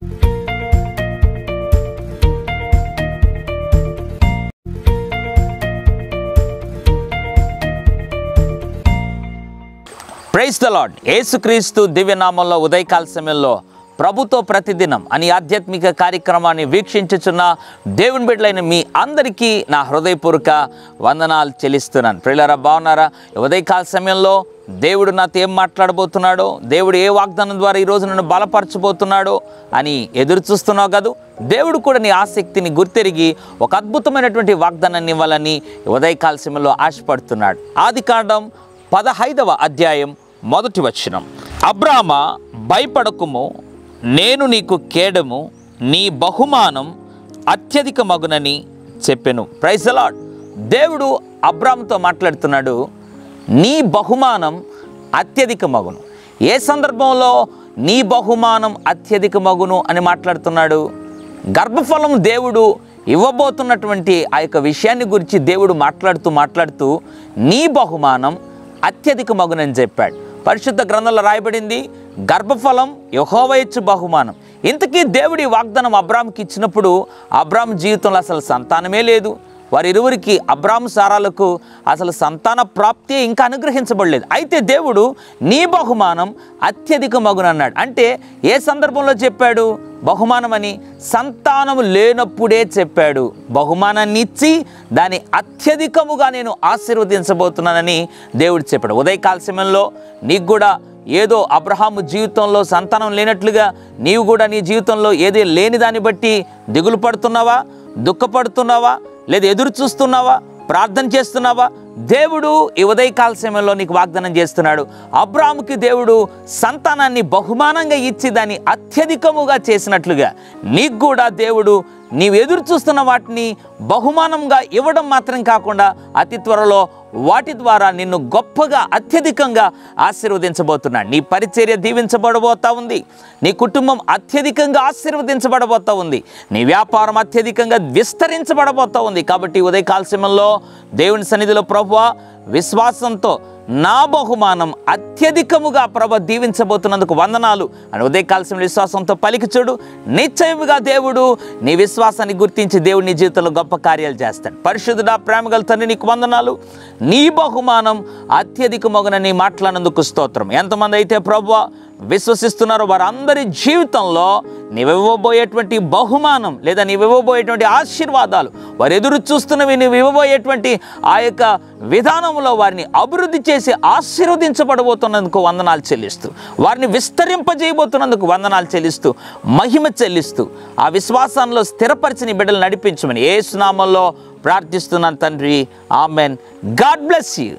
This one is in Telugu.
Praise the lord. యేసుక్రీస్తు దివ్యనామంలో ఉదయకాల సమయంలో ప్రభుతో ప్రతిదినం అని ఆధ్యాత్మిక కార్యక్రమాన్ని వీక్షించుచున్న దేవుని బిడ్డలైన మీ అందరికీ నా హృదయపూర్వక వందనాలు చెల్లిస్తున్నాను. ప్రియులారా, బాగున్నారా? ఉదయకాల సమయంలో దేవుడు నాతో ఏం మాట్లాడబోతున్నాడో, దేవుడు ఏ వాగ్దానం ద్వారా ఈరోజు నన్ను బలపరచబోతున్నాడో అని ఎదురు చూస్తున్నావు కదా. దేవుడు కూడా నీ ఆసక్తిని గుర్తెరిగి ఒక అద్భుతమైనటువంటి వాగ్దానాన్ని ఇవ్వాలని ఉదయకాల సమయంలో ఆశపడుతున్నాడు. ఆదికాండం 15వ అధ్యాయం 1వ వచనం. అబ్రామ, భయపడకుము, నేను నీకు కేడము, నీ బహుమానం అత్యధిక మగునని చెప్పెను. Praise the Lord. దేవుడు అబ్రాముతో మాట్లాడుతున్నాడు, నీ బహుమానం అత్యధిక మగును. ఏ సందర్భంలో నీ బహుమానం అత్యధిక మగును అని మాట్లాడుతున్నాడు? గర్భఫలం దేవుడు ఇవ్వబోతున్నటువంటి ఆ యొక్క విషయాన్ని గురించి దేవుడు మాట్లాడుతూ నీ బహుమానం అత్యధిక మగునని చెప్పాడు. పరిశుద్ధ గ్రంథంలో రాయబడింది, గర్భఫలం యెహోవా ఇచ్చు బహుమానం. ఇంతకీ దేవుడి వాగ్దానం అబ్రాముకి ఇచ్చినప్పుడు అబ్రాము జీవితంలో అసలు సంతానమే లేదు. వారిరువురికి, అబ్రాము సారాలకు అసలు సంతాన ప్రాప్తి ఇంకా అనుగ్రహించబడలేదు. అయితే దేవుడు నీ బహుమానం అత్యధిక మగున అన్నాడు. అంటే ఏ సందర్భంలో చెప్పాడు బహుమానం అని? సంతానము లేనప్పుడే చెప్పాడు. బహుమానాన్ని ఇచ్చి దాన్ని అత్యధికముగా నేను ఆశీర్వదించబోతున్నానని దేవుడు చెప్పాడు. ఉదయకాల సమయంలో నీకు కూడా ఏదో అబ్రహాము జీవితంలో సంతానం లేనట్లుగా నీవు కూడా నీ జీవితంలో ఏదో లేని దాన్ని బట్టి దిగులు పడుతున్నావా, దుఃఖపడుతున్నావా, లేదా ఎదురు చూస్తున్నావా, ప్రార్థన చేస్తున్నావా? దేవుడు ఈ ఉదయకాల సమయంలో నీకు వాగ్దానం చేస్తున్నాడు. అబ్రాముకి దేవుడు సంతానాన్ని బహుమానంగా ఇచ్చి దాన్ని అత్యధికముగా చేసినట్లుగా నీకు కూడా దేవుడు నీవు ఎదురు చూస్తున్న వాటిని బహుమానంగా ఇవ్వడం మాత్రం కాకుండా అతి త్వరలో వాటి ద్వారా నిన్ను గొప్పగా అత్యధికంగా ఆశీర్వదించబోతున్నాడు. నీ పరిచర్య దీవించబడబోతా ఉంది. నీ కుటుంబం అత్యధికంగా ఆశీర్వదించబడబోతా ఉంది. నీ వ్యాపారం అత్యధికంగా విస్తరించబడబోతా ఉంది. కాబట్టి ఉదయకాల సమయంలో దేవుని సన్నిధిలో ప్రభువా, విశ్వాసంతో నా బహుమానం అత్యధికముగా ప్రభు దీవించబోతున్నందుకు వందనాలు అని ఉదయకాల సమయంలో విశ్వాసంతో పలికి చూడు. నిశ్చయముగా దేవుడు నీ విశ్వాసాన్ని గుర్తించి దేవుడు నీ జీవితంలో గొప్ప కార్యాలు చేస్తాడు. పరిశుద్ధుడా, ప్రేమగల తండ్రి, నీకు వందనాలు. నీ బహుమానం అత్యధిక మగునని మాట్లాడినందుకు స్తోత్రం. ఎంతమంది అయితే ప్రభువా విశ్వసిస్తున్నారో వారందరి జీవితంలో నీవివ్వబోయేటువంటి బహుమానం లేదా నీవివ్వబోయేటువంటి ఆశీర్వాదాలు, వారు ఎదురు చూస్తున్నవి నీవు ఇవ్వబోయేటువంటి ఆ యొక్క విధానంలో వారిని అభివృద్ధి చేసి ఆశీర్వదించబడబోతున్నందుకు వందనాలు చెల్లిస్తూ, వారిని విస్తరింపజేయబోతున్నందుకు వందనాలు చెల్లిస్తూ, మహిమ చెల్లిస్తూ ఆ విశ్వాసంలో స్థిరపరిచి నీ బిడ్డలు నడిపించమని యేసు నామములో ప్రార్థిస్తున్నాను తండ్రి. ఆమెన్. God bless you.